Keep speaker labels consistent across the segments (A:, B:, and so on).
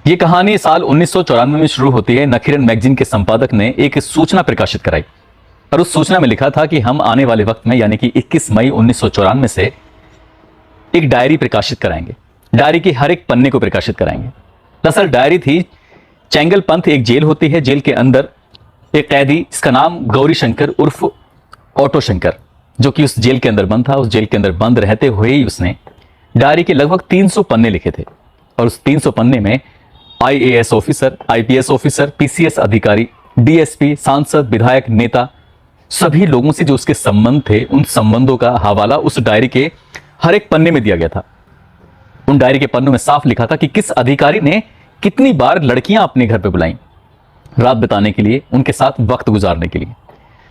A: ये कहानी साल 1994 में शुरू होती है। नखीरन मैगजीन के संपादक ने एक सूचना प्रकाशित कराई और उस सूचना में लिखा था कि हम आने वाले वक्त में यानी कि 21 मई 1994 से एक डायरी प्रकाशित कराएंगे। डायरी के हर एक पन्ने को प्रकाशित कराएंगे। दरअसल डायरी थी चेंगलपंथ, एक जेल होती है, जेल के अंदर एक कैदी जिसका नाम गौरी शंकर उर्फ ऑटो शंकर, जो कि उस जेल के अंदर बंद था। उस जेल के अंदर बंद रहते हुए ही उसने डायरी के लगभग 300 पन्ने लिखे थे और उस 300 पन्ने में IAS officer, IPS officer, PCS अधिकारी, डीएसपी, सांसद, विधायक, नेता, सभी लोगों से जो उसके संबंध थे उन संबंधों का हवाला उस डायरी के हर एक पन्ने में दिया गया था। उन डायरी के पन्नों में साफ लिखा था कि किस अधिकारी ने कितनी बार लड़कियां अपने घर पे बुलाई रात बिताने के लिए, उनके साथ वक्त गुजारने के लिए।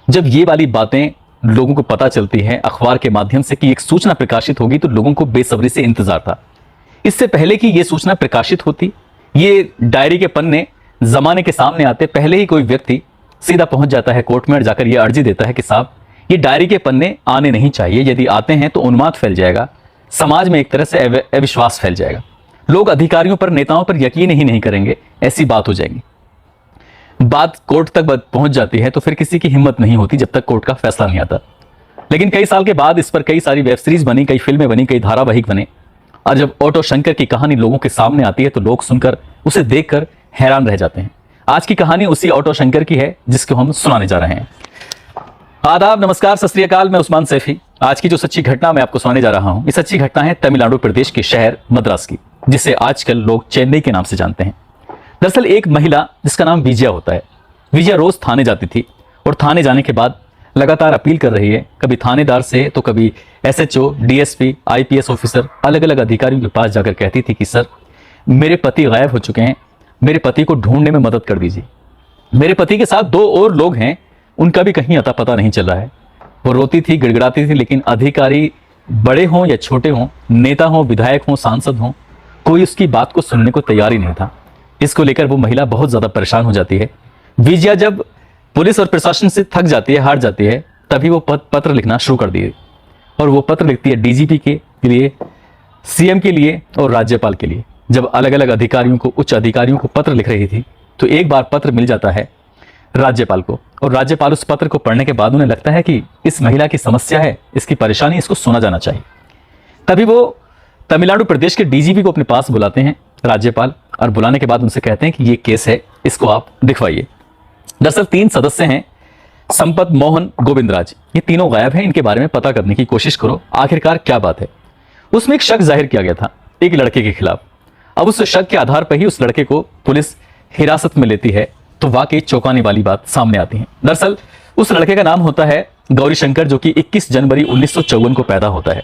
A: जब ये वाली बातें लोगों को पता चलती हैं अखबार के माध्यम से कि एक सूचना प्रकाशित होगी, तो लोगों को बेसब्री से इंतजार था। इससे पहले कि यह सूचना प्रकाशित होती, ये डायरी के पन्ने जमाने के सामने आते, पहले ही कोई व्यक्ति सीधा पहुंच जाता है कोर्ट में और जाकर यह अर्जी देता है कि साहब ये डायरी के पन्ने आने नहीं चाहिए, यदि आते हैं तो उन्माद फैल जाएगा, समाज में एक तरह से अविश्वास फैल जाएगा, लोग अधिकारियों पर, नेताओं पर यकीन ही नहीं करेंगे, ऐसी बात हो जाएगी। बात कोर्ट तक पहुंच जाती है तो फिर किसी की हिम्मत नहीं होती जब तक कोर्ट का फैसला नहीं आता। लेकिन कई साल के बाद इस पर कई सारी वेब सीरीज बनी, कई फिल्में बनी, कई धारावाहिक बने और जब ऑटो शंकर की कहानी लोगों के सामने आती है तो लोग सुनकर, उसे देखकर हैरान रह जाते हैं। आज की कहानी उसी ऑटो शंकर की है जिसको हम सुनाने जा रहे हैं। आदाब, नमस्कार, सत श्री अकाल। मैं उस्मान सैफी। आज की जो सच्ची घटना मैं आपको सुनाने जा रहा हूं, ये सच्ची घटना है तमिलनाडु प्रदेश के शहर मद्रास की, जिसे आजकल लोग चेन्नई के नाम से जानते हैं। दरअसल एक महिला जिसका नाम विजया होता है, विजया रोज थाने जाती थी और थाने जाने के बाद लगातार अपील कर रही है, कभी थानेदार से तो कभी एसएचओ, डीएसपी, आईपीएस ऑफिसर, अलग अलग अधिकारियों के पास जाकर कहती थी कि सर मेरे पति गायब हो चुके हैं, मेरे पति को ढूंढने में मदद कर दीजिए। मेरे पति के साथ 2 और लोग हैं, उनका भी कहीं अता पता नहीं चल रहा है। वो रोती थी, गिड़गिड़ाती थी, लेकिन अधिकारी बड़े हों या छोटे हों, नेता हों, विधायक हों, सांसद हों, कोई उसकी बात को सुनने को तैयार ही नहीं था। इसको लेकर वो महिला बहुत ज्यादा परेशान हो जाती है। विजया जब पुलिस और प्रशासन से थक जाती है, हार जाती है, तभी वो पत्र लिखना शुरू कर दिए और वो पत्र लिखती है डीजीपी के लिए, सीएम के लिए और राज्यपाल के लिए। जब अलग अलग अधिकारियों को, उच्च अधिकारियों को पत्र लिख रही थी तो एक बार पत्र मिल जाता है राज्यपाल को और राज्यपाल उस पत्र को पढ़ने के बाद उन्हें लगता है कि इस महिला की समस्या है, इसकी परेशानी, इसको सुना जाना चाहिए। तभी वो तमिलनाडु प्रदेश के डीजीपी को अपने पास बुलाते हैं राज्यपाल, और बुलाने के बाद उनसे कहते हैं कि ये केस है, इसको आप दिखवाइए। दरअसल 3 सदस्य हैं, संपत, मोहन, गोविंदराज, ये तीनों गायब हैं। इनके बारे में पता करने की कोशिश करो, आखिरकार क्या बात है। उसमें एक शक जाहिर किया गया था एक लड़के के खिलाफ। अब उस शक के आधार पर ही उस लड़के को पुलिस हिरासत में लेती है तो वाकई चौंकाने वाली बात सामने आती है। दरअसल उस लड़के का नाम होता है गौरी शंकर, जो कि 21 जनवरी 1954 को पैदा होता है।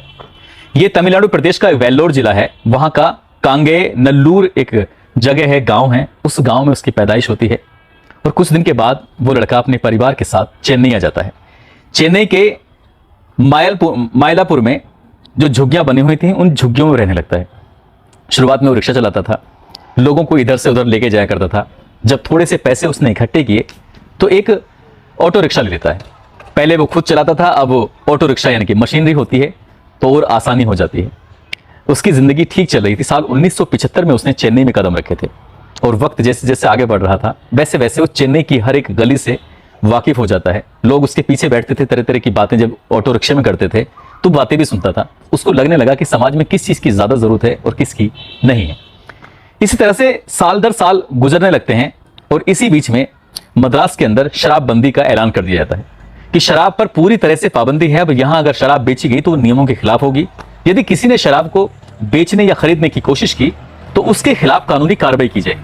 A: यह तमिलनाडु प्रदेश का वेल्लोर जिला है, वहां का कांगे नल्लूर एक जगह है, गांव है, उस गांव में उसकी पैदाइश होती है और कुछ दिन के बाद वो लड़का अपने परिवार के साथ चेन्नई आ जाता है। चेन्नई के मायलापुर में जो झुग्गियां बनी हुई थी, उन झुग्गियों में रहने लगता है। शुरुआत में वो रिक्शा चलाता था, लोगों को इधर से उधर लेके जाया करता था। जब थोड़े से पैसे उसने इकट्ठे किए तो एक ऑटो रिक्शा ले लेता है। पहले वो खुद चलाता था, अब ऑटो रिक्शा यानी कि मशीनरी होती है तो और आसानी हो जाती है। उसकी जिंदगी ठीक चल रही थी। साल 1975 में उसने चेन्नई में कदम रखे थे और वक्त जैसे जैसे आगे बढ़ रहा था वैसे वैसे वो चेन्नई की हर एक गली से वाकिफ हो जाता है। लोग उसके पीछे बैठते थे, तरह तरह की बातें जब ऑटो रिक्शे में करते थे तो बातें भी सुनता था। उसको लगने लगा कि समाज में किस चीज की ज्यादा जरूरत है और किसकी नहीं है। इसी तरह से साल दर साल गुजरने लगते हैं और इसी बीच में मद्रास के अंदर शराबबंदी का ऐलान कर दिया जाता है कि शराब पर पूरी तरह से पाबंदी है। अब यहां अगर शराब बेची गई तो नियमों के खिलाफ होगी। यदि किसी ने शराब को बेचने या खरीदने की कोशिश की तो उसके खिलाफ कानूनी कार्रवाई की जाए।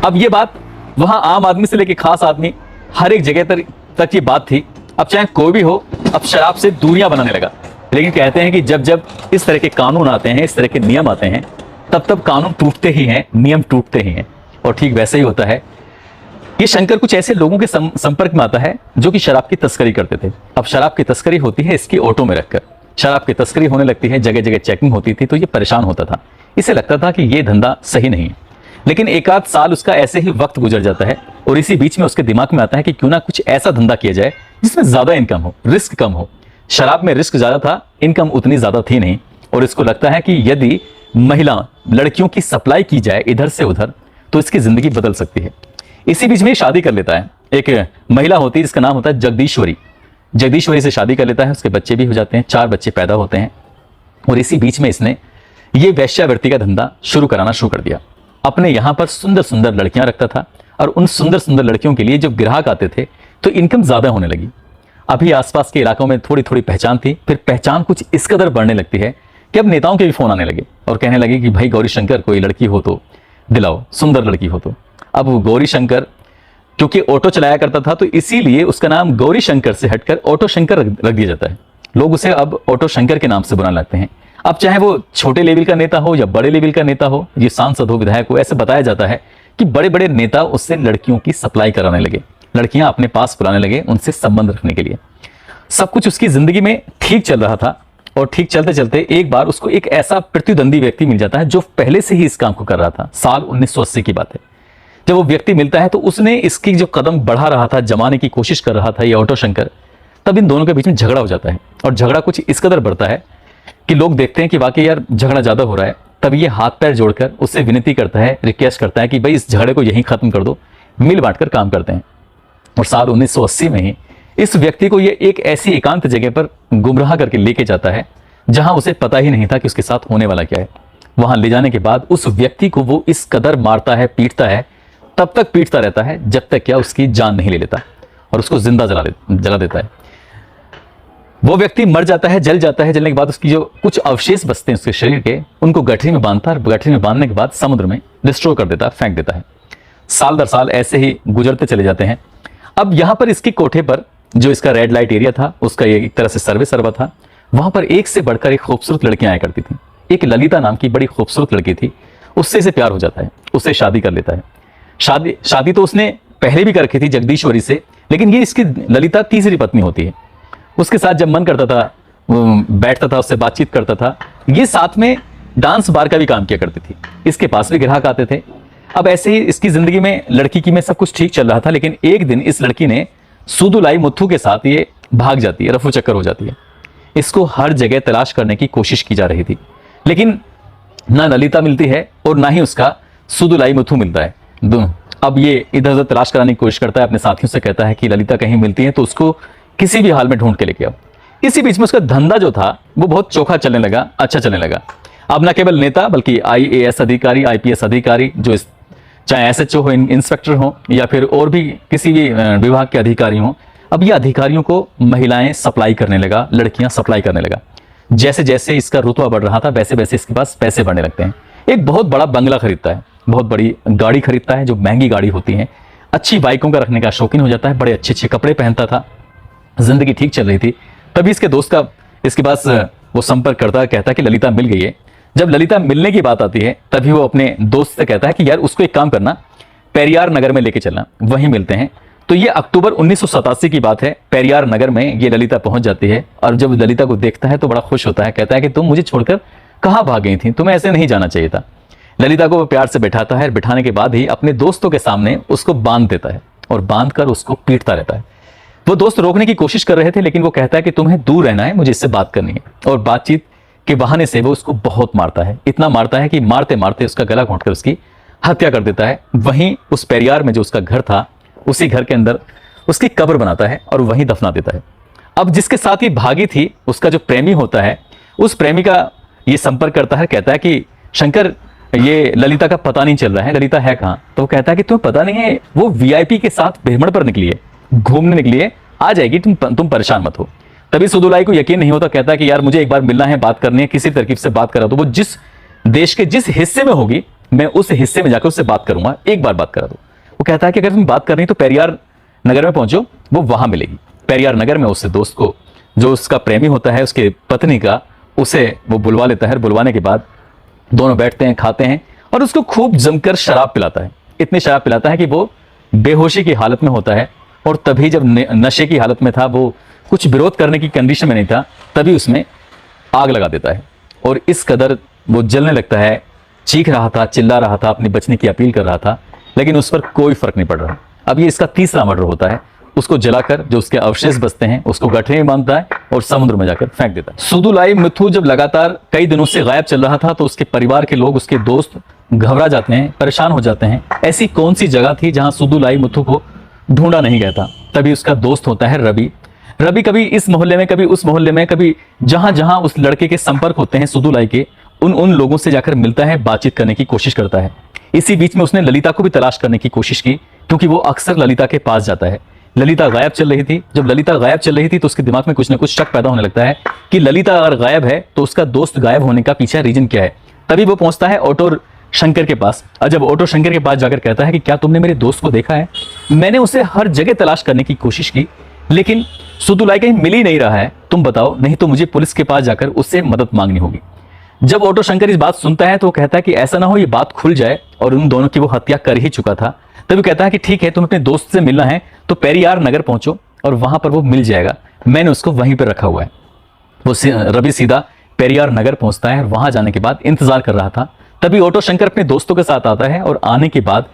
A: अब यह बात वहां आम आदमी से लेकर खास आदमी, हर एक जगह तक ये बात थी। अब चाहे कोई भी हो, अब शराब से दूरियां बनाने लगा। लेकिन कहते हैं कि जब जब इस तरह के कानून आते हैं, इस तरह के नियम आते हैं, तब तब कानून टूटते ही हैं, नियम टूटते ही हैं। और ठीक वैसे ही होता है। ये शंकर कुछ ऐसे लोगों के संपर्क में आता है जो कि शराब की तस्करी करते थे। अब शराब की तस्करी होती है इसकी ऑटो में रखकर, शराब की तस्करी होने लगती है, जगह जगह चेकिंग होती थी, तो ये परेशान होता था। इसे लगता था कि ये धंधा सही नहीं है। लेकिन 1 आध साल उसका ऐसे ही वक्त गुजर जाता है और इसी बीच में उसके दिमाग में आता है कि क्यों ना कुछ ऐसा धंधा किया जाए जिसमें ज्यादा इनकम हो, रिस्क कम हो। शराब में रिस्क ज्यादा था, इनकम उतनी ज्यादा थी नहीं और इसको लगता है कि यदि महिला लड़कियों की सप्लाई की जाए इधर से उधर तो इसकी जिंदगी बदल सकती है। इसी बीच में शादी कर लेता है। एक महिला होती है जिसका नाम होता है जगदीश्वरी। जगदीश्वरी से शादी कर लेता है, उसके बच्चे भी हो जाते हैं, 4 बच्चे पैदा होते हैं। और इसी बीच में इसने ये वेश्यावृत्ति का धंधा शुरू कराना शुरू कर दिया। अपने यहां पर सुंदर सुंदर लड़कियां रखता था और उन सुंदर सुंदर लड़कियों के लिए जब ग्राहक आते थे तो इनकम ज्यादा होने लगी। अभी आसपास के इलाकों में थोड़ी थोड़ी पहचान थी, फिर पहचान कुछ इस कदर बढ़ने लगती है कि अब नेताओं के भी फोन आने लगे और कहने लगे कि भाई गौरी शंकर कोई लड़की हो तो दिलाओ, सुंदर लड़की हो तो। अब गौरी शंकर क्योंकि ऑटो चलाया करता था तो इसीलिए उसका नाम गौरी शंकर से हटकर ऑटो शंकर रख दिया जाता है। लोग उसे अब ऑटो शंकर के नाम से बुलाने लगते हैं। अब चाहे वो छोटे लेवल का नेता हो या बड़े लेवल का नेता हो, ये सांसद हो, विधायक हो, ऐसे बताया जाता है कि बड़े बड़े नेता उससे लड़कियों की सप्लाई कराने लगे, लड़कियां अपने पास बुलाने लगे उनसे संबंध रखने के लिए। सब कुछ उसकी जिंदगी में ठीक चल रहा था और ठीक चलते चलते एक बार उसको एक ऐसा प्रतिद्वंदी व्यक्ति मिल जाता है जो पहले से ही इस काम को कर रहा था। साल 1980 की बात है। जब वो व्यक्ति मिलता है तो उसने इसकी जो कदम बढ़ा रहा था, जमाने की कोशिश कर रहा था ये ऑटो शंकर, तब इन दोनों के बीच में झगड़ा हो जाता है। और झगड़ा कुछ इस कदर बढ़ता है कि लोग देखते हैं कि वाकई यार झगड़ा ज्यादा हो रहा है। तब ये हाथ पैर जोड़कर उससे विनती करता है, रिक्वेस्ट करता है कि भाई इस झगड़े को यहीं खत्म कर दो, मिल बांटकर काम करते हैं। और साल 1980 में ही इस व्यक्ति को ये एक ऐसी एकांत जगह पर गुमराह करके लेके जाता है जहां उसे पता ही नहीं था कि उसके साथ होने वाला क्या है। वहां ले जाने के बाद उस व्यक्ति को वो इस कदर मारता है, पीटता है, तब तक पीटता रहता है जब तक क्या उसकी जान नहीं ले लेता और उसको जिंदा जला देता है। वो व्यक्ति मर जाता है, जल जाता है। जलने के बाद उसकी जो कुछ अवशेष बचते हैं उसके शरीर के, उनको गठरी में बांधता है। गठरी में बांधने के बाद समुद्र में डिस्ट्रॉय कर देता है, फेंक देता है। साल दर साल ऐसे ही गुजरते चले जाते हैं। अब यहां पर इसकी कोठे पर जो इसका रेड लाइट एरिया था, उसका ये एक तरह से सर्वे सर्वा था। वहां पर एक से बढ़कर एक खूबसूरत लड़कियां आया करती थी। एक ललिता नाम की बड़ी खूबसूरत लड़की थी, उससे इसे प्यार हो जाता है, उससे शादी कर लेता है। शादी तो उसने पहले भी कर रखी थी जगदीश्वरी से, लेकिन ये इसकी ललिता तीसरी पत्नी होती है। उसके साथ जब मन करता था बैठता था, उससे बातचीत करता था। ये साथ में डांस बार का भी काम किया करती थी, इसके पास भी ग्राहक आते थे। अब ऐसे ही इसकी जिंदगी में लड़की की में सब कुछ ठीक चल रहा था, लेकिन एक दिन इस लड़की ने सुदुलाई मुथु के साथ ये भाग जाती है, रफू चक्कर हो जाती है। इसको हर जगह तलाश करने की कोशिश की जा रही थी, लेकिन ना ललिता मिलती है और ना ही उसका सुदुलाई मुथु मिलता है दोनों। अब ये इधर उधर तलाश कराने की कोशिश करता है, अपने साथियों से कहता है कि ललिता कहीं मिलती है तो उसको किसी भी हाल में ढूंढ के लेके आओ। इसी बीच में उसका धंधा जो था वो बहुत चोखा चलने लगा, अच्छा चलने लगा। अब न केवल नेता बल्कि IAS अधिकारी, IPS अधिकारी, जो चाहे SHO हो, इंस्पेक्टर हो या फिर और भी किसी भी विभाग के अधिकारी हो, अब ये अधिकारियों को महिलाएं सप्लाई करने लगा, लड़कियां सप्लाई करने लगा। जैसे जैसे इसका रुतबा बढ़ रहा था वैसे वैसे इसके पास पैसे बढ़ने लगते हैं। एक बहुत बड़ा बंगला खरीदता है, बहुत बड़ी गाड़ी खरीदता है, जो महंगी गाड़ी होती है। अच्छी बाइकों का रखने का शौकीन हो जाता है, बड़े अच्छे अच्छे कपड़े पहनता था, जिंदगी ठीक चल रही थी। तभी इसके दोस्त का इसके पास वो संपर्क करता है, कहता है कि ललिता मिल गई है। जब ललिता मिलने की बात आती है तभी वो अपने दोस्त से कहता है कि यार उसको एक काम करना, पेरियार नगर में लेके चलना, वहीं मिलते हैं। तो ये अक्टूबर 1987 की बात है। पेरियार नगर में ये ललिता पहुंच जाती है और जब ललिता को देखता है तो बड़ा खुश होता है, कहता है कि तुम मुझे छोड़कर कहां भाग गई थी, तुम्हें ऐसे नहीं जाना चाहिए था। ललिता को वो प्यार से बैठाता है, बिठाने के बाद ही अपने दोस्तों के सामने उसको बांध देता है और बांधकर उसको पीटता रहता है। वो दोस्त रोकने की कोशिश कर रहे थे, लेकिन वो कहता है कि तुम्हें दूर रहना है, मुझे इससे बात करनी है। और बातचीत के बहाने से वो उसको बहुत मारता है, इतना मारता है कि मारते मारते उसका गला घोंटकर उसकी हत्या कर देता है। वहीं उस पेरियार में जो उसका घर था, उसी घर के अंदर उसकी कब्र बनाता है और वहीं दफना देता है। अब जिसके साथ ही भागी थी, उसका जो प्रेमी होता है, उस प्रेमी का ये संपर्क करता है, कहता है कि शंकर, ये ललिता का पता नहीं चल रहा है, ललिता है कहाँ? तो वो कहता है कि तुम्हें पता नहीं है, वो VIP के साथ भ्रमण पर निकली है, घूमने निकली है, आ जाएगी, तुम परेशान मत हो। तभी सुदुलाई को यकीन नहीं होता, कहता है कि यार मुझे एक बार मिलना है, बात करनी है, किसी तरकीब से बात करा दो। वो जिस देश के जिस हिस्से में होगी मैं उस हिस्से में जाकर उससे बात करूंगा, एक बार बात करा दो। वो कहता है कि अगर तुम बात करनी तो पेरियार नगर में पहुंचो, वो वहां मिलेगी। पेरियार नगर में उससे दोस्त को, जो उसका प्रेमी होता है, उसके पत्नी का, उसे वो बुलवा लेता है। बुलवाने के बाद दोनों बैठते हैं, खाते हैं और उसको खूब जमकर शराब पिलाता है। इतनी शराब पिलाता है कि वो बेहोशी की हालत में होता है। और तभी जब नशे की हालत में था, वो कुछ विरोध करने की कंडीशन में नहीं था, तभी उसमें आग लगा देता है और इस कदर वो जलने लगता है। चीख रहा था, चिल्ला रहा था, अपनी बचने की अपील कर रहा था, लेकिन उस पर कोई फर्क नहीं पड़ रहा। अब ये इसका तीसरा मर्डर होता है उसको जलाकर जो उसके अवशेष बचते हैं उसको गठरी में बांधता है और समुद्र में जाकर फेंक देता है। सुदुलाई मिथु जब लगातार कई दिनों से गायब चल रहा था तो उसके परिवार के लोग, उसके दोस्त घबरा जाते हैं, परेशान हो जाते हैं। ऐसी कौन सी जगह थी जहां सुदुलाई मिथु को ढूंढा नहीं गया था? तभी उसका दोस्त होता है रवि। रवि कभी इस मोहल्ले में, कभी उस मोहल्ले में, कभी जहां जहां उस लड़के के संपर्क होते हैं सुदुलाई के, उन लोगों से जाकर मिलता है, बातचीत करने की कोशिश करता है। इसी बीच में उसने ललिता को भी तलाश करने की कोशिश की, क्योंकि वो अक्सर ललिता के पास जाता है। ललिता गायब चल रही थी। जब ललिता गायब चल रही थी तो उसके दिमाग में कुछ ना कुछ शक पैदा होने लगता है कि ललिता अगर गायब है तो उसका दोस्त गायब होने का पीछे रीजन क्या है। तभी वो पहुंचता है ऑटो शंकर के पास। और जब ऑटो शंकर के पास जाकर कहता है कि क्या तुमने मेरे दोस्त को देखा है? मैंने उसे हर जगह तलाश करने की कोशिश की, लेकिन सुदुलाई कहीं मिल ही नहीं रहा है। तुम बताओ, नहीं तो मुझे पुलिस के पास जाकर उससे मदद मांगनी होगी। जब ऑटो शंकर इस बात सुनता है तो वो कहता है कि ऐसा ना हो ये बात खुल जाए और उन दोनों की वो हत्या कर ही चुका था। तभी वो कहता है कि ठीक है, तुम अपने दोस्त से मिलना है तो पेरियार नगर पहुंचो और वहां पर वो मिल जाएगा, मैंने उसको वहीं पर रखा हुआ है। वो रवि सीधा पेरियार नगर पहुंचता है और वहां जाने के बाद इंतजार कर रहा था। तभी ऑटो शंकर अपने दोस्तों के साथ आता है और आने के बाद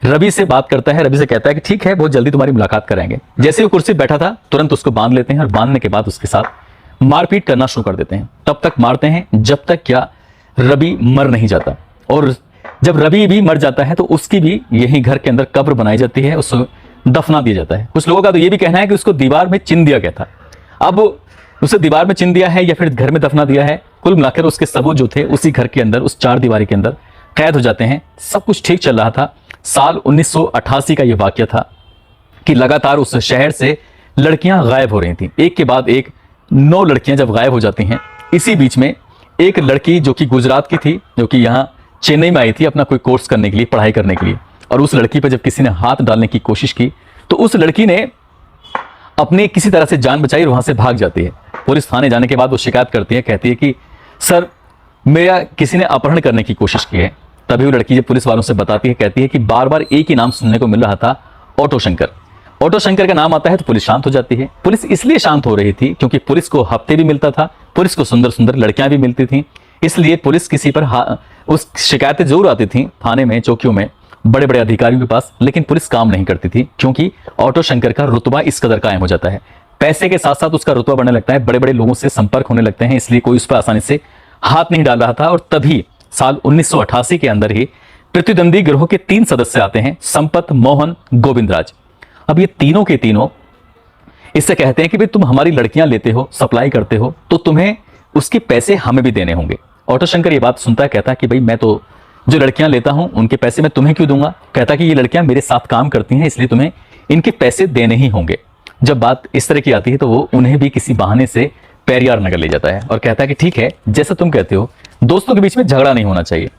A: रवि से बात करता है। रवि से कहता है कि ठीक है, बहुत जल्दी तुम्हारी मुलाकात कराएंगे। जैसे वो कुर्सी बैठा था तुरंत उसको बांध लेते हैं और बांधने के बाद उसके साथ मारपीट करना शुरू कर देते हैं। तब तक मारते हैं जब तक क्या रवि मर नहीं जाता। और जब रवि भी मर जाता है तो उसकी भी यही घर के अंदर कब्र बनाई जाती है, उसको दफना दिया जाता है। कुछ लोगों का तो ये भी कहना है कि उसको दीवार में चिन दिया गया था। अब उसे दीवार में चिन दिया है या फिर घर में दफना दिया है, कुल मिलाकर उसके सबूत जो थे उसी घर के अंदर, उस चार दीवारी के अंदर कैद हो जाते हैं। सब कुछ ठीक चल रहा था। साल 1988 का यह वाकया था कि लगातार उस शहर से लड़कियां गायब हो रही थी। एक के बाद एक 9 लड़कियां जब गायब हो जाती हैं। इसी बीच में एक लड़की जो कि गुजरात की थी, जो कि यहाँ चेन्नई में आई थी अपना कोई कोर्स करने के लिए, पढ़ाई करने के लिए, और उस लड़की पर जब किसी ने हाथ डालने की कोशिश की तो उस लड़की ने अपने किसी तरह से जान बचाई और वहां से भाग जाती है। पुलिस थाने जाने के बाद वो शिकायत करती है, कहती है कि सर मेरा किसी ने अपहरण करने की कोशिश की है। तभी वो लड़की जब पुलिस वालों से बताती है, कहती है कि बार बार एक ही नाम सुनने को मिल रहा था, ऑटो शंकर। ऑटो शंकर का नाम आता है तो पुलिस शांत हो जाती है। पुलिस इसलिए शांत हो रही थी क्योंकि पुलिस को हफ्ते भी मिलता था, पुलिस को सुंदर सुंदर लड़कियां भी मिलती थी। इसलिए पुलिस किसी पर उस शिकायतें जरूर आती थी थाने में, चौकियों में, बड़े बड़े अधिकारियों के पास, लेकिन पुलिस काम नहीं करती थी क्योंकि ऑटो शंकर का रुतबा इस कदर कायम हो जाता है। पैसे के साथ साथ उसका रुतबा बढ़ने लगता है, बड़े बड़े लोगों से संपर्क होने लगते हैं, इसलिए कोई उस पर आसानी से हाथ नहीं डाल रहा था। और तभी साल 1988 के अंदर ही प्रतिद्वंदी गिरोह के 3 सदस्य आते हैं, संपत, मोहन, गोविंदराज। अब ये तीनों के तीनों इससे कहते हैं कि भाई तुम हमारी लड़कियां लेते हो, सप्लाई करते हो, तो तुम्हें उसके पैसे हमें भी देने होंगे। ऑटो शंकर ये बात सुनता है, कहता है कि भाई मैं तो जो लड़कियां लेता हूं उनके पैसे मैं तुम्हें क्यों दूंगा। कहता कि ये लड़कियां मेरे साथ काम करती हैं, इसलिए तुम्हें इनके पैसे देने ही होंगे। जब बात इस तरह की आती है तो वो उन्हें भी किसी बहाने से पेरियार नगर ले जाता है और कहता है कि ठीक है, जैसा तुम कहते हो, दोस्तों के बीच में झगड़ा नहीं होना चाहिए।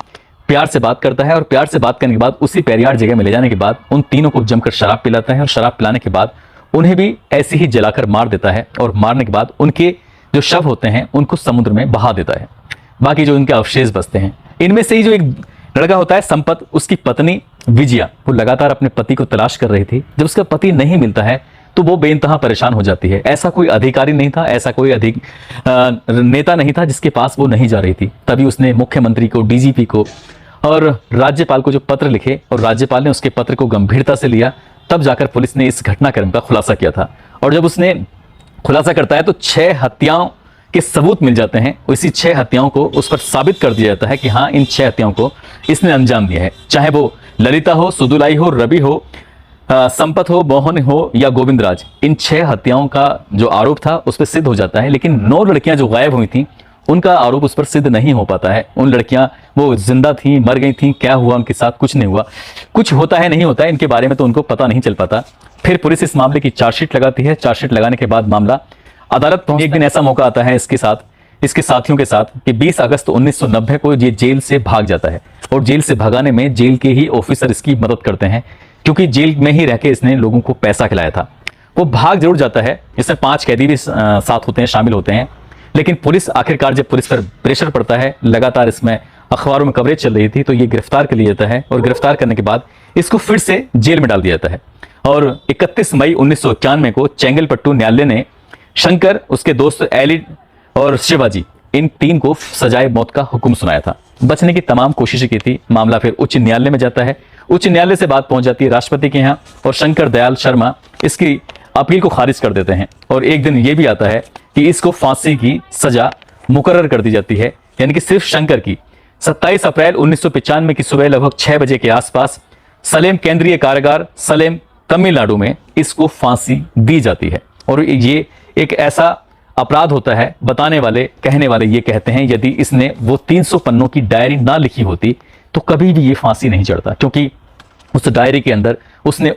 A: प्यार से बात करता है और प्यार से बात करने के बाद उसी पेरियार जगह में ले जाने के बाद उन तीनों को जमकर शराब पिलाता है और शराब पिलाने के बाद उन्हें भी ऐसे ही जलाकर मार देता है और मारने के बाद उनके जो शव होते हैं उनको समुद्र में बहा देता है। बाकी जो इनके अवशेष बचते हैं, इनमें से ही जो एक लड़का होता है संपत, उसकी पत्नी विजया, वो लगातार अपने पति को तलाश कर रही थी। जब उसका पति नहीं मिलता है तो वो बेइंतहा परेशान हो जाती है। ऐसा कोई अधिकारी नहीं था, ऐसा कोई नेता नहीं था जिसके पास वो नहीं जा रही थी। तभी उसने मुख्यमंत्री को, डीजीपी को और राज्यपाल को जो पत्र लिखे और राज्यपाल ने उसके पत्र को गंभीरता से लिया, तब जाकर पुलिस ने इस घटनाक्रम का खुलासा किया था। और जब उसने खुलासा करता है तो 6 हत्याओं के सबूत मिल जाते हैं। इसी 6 हत्याओं को उस पर साबित कर दिया जाता है कि हाँ, इन 6 हत्याओं को इसने अंजाम दिया है। चाहे वो ललिता हो, सुदुलाई हो, रवि हो, संपत हो, मोहन हो या गोविंदराज, इन 6 हत्याओं का जो आरोप था उस पर सिद्ध हो जाता है। लेकिन 9 लड़कियां जो गायब हुई थी उनका आरोप उस पर सिद्ध नहीं हो पाता है। उन लड़कियां वो जिंदा थी, मर गई थी, क्या हुआ उनके साथ कुछ नहीं हुआ। कुछ होता है नहीं होता है इनके बारे में तो उनको पता नहीं चल पाता। फिर पुलिस इस मामले की चार्जशीट लगाती है। चार्जशीट लगाने के बाद मामला अदालत पहुंचता है। एक दिन ऐसा मौका आता है इसके साथ, इसके साथियों के साथ, कि 20 अगस्त 1990 को ये जेल से भाग जाता है। और जेल से भगाने में जेल के ही ऑफिसर इसकी मदद करते हैं, क्योंकि जेल में ही रह के इसने लोगों को पैसा खिलाया था। वो भाग जरूर जाता है, इसमें 5 कैदी भी साथ होते हैं, शामिल होते हैं। लेकिन पुलिस आखिरकार, जब पुलिस पर प्रेशर पड़ता है, लगातार इसमें अखबारों में कवरेज चल रही थी, तो ये गिरफ्तार कर लिया जाता है। और गिरफ्तार करने के बाद इसको फिर से जेल में डाल दिया जाता है। और 31 मई 1991 को चेंगलपट्टू न्यायालय ने शंकर, उसके दोस्त एलिड और शिवाजी, इन 3 को सजाए मौत का हुक्म सुनाया था। बचने की तमाम कोशिशें की थी। मामला फिर उच्च न्यायालय में जाता है। उच्च न्यायालय से बात पहुंच जाती है राष्ट्रपति के यहाँ, और शंकर दयाल शर्मा इसकी अपील को खारिज कर देते हैं और एक दिन यह भी आता है कि इसको फांसी की सजा मुकर्रर कर दी जाती है, यानी कि सिर्फ शंकर की। 27 अप्रैल 1995 की सुबह लगभग 6 बजे के आसपास सलेम केंद्रीय कारागार, सलेम, तमिलनाडु में इसको फांसी दी जाती है। और ये एक ऐसा अपराध होता है, बताने वाले, कहने वाले ये कहते हैं यदि इसने वो 300 पन्नों की डायरी ना लिखी होती तो कभी भी ये फांसी नहीं चढ़ता, क्योंकि उस डायरी के अंदर उसने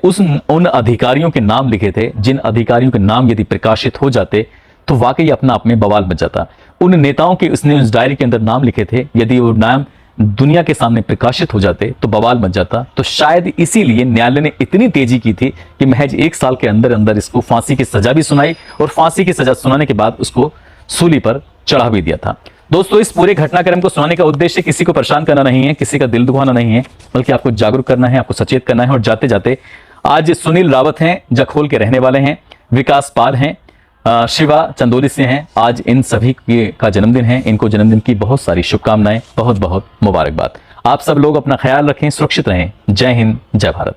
A: उन अधिकारियों के नाम लिखे थे जिन अधिकारियों के नाम यदि प्रकाशित हो जाते तो वाकई अपना आप में बवाल मच जाता। उन नेताओं के उसने उस डायरी के अंदर नाम लिखे थे, यदि वो नाम दुनिया के सामने प्रकाशित हो जाते तो बवाल मच जाता। तो शायद इसीलिए न्यायालय ने इतनी तेजी की थी कि महज 1 साल के अंदर अंदर इसको फांसी की सजा भी सुनाई और फांसी की सजा सुनाने के बाद उसको सूली पर चढ़ा भी दिया था। दोस्तों, इस पूरे घटनाक्रम को सुनाने का उद्देश्य किसी को परेशान करना नहीं है, किसी का दिल दुखाना नहीं है, बल्कि आपको जागरूक करना है, आपको सचेत करना है। और जाते जाते आज सुनील रावत हैं, जखोल के रहने वाले हैं, विकास पाल हैं, शिवा चंदोली से हैं। आज इन सभी का जन्मदिन है। इनको जन्मदिन की बहुत सारी शुभकामनाएं, बहुत बहुत मुबारकबाद। आप सब लोग अपना ख्याल रखें, सुरक्षित रहें। जय हिंद, जय भारत।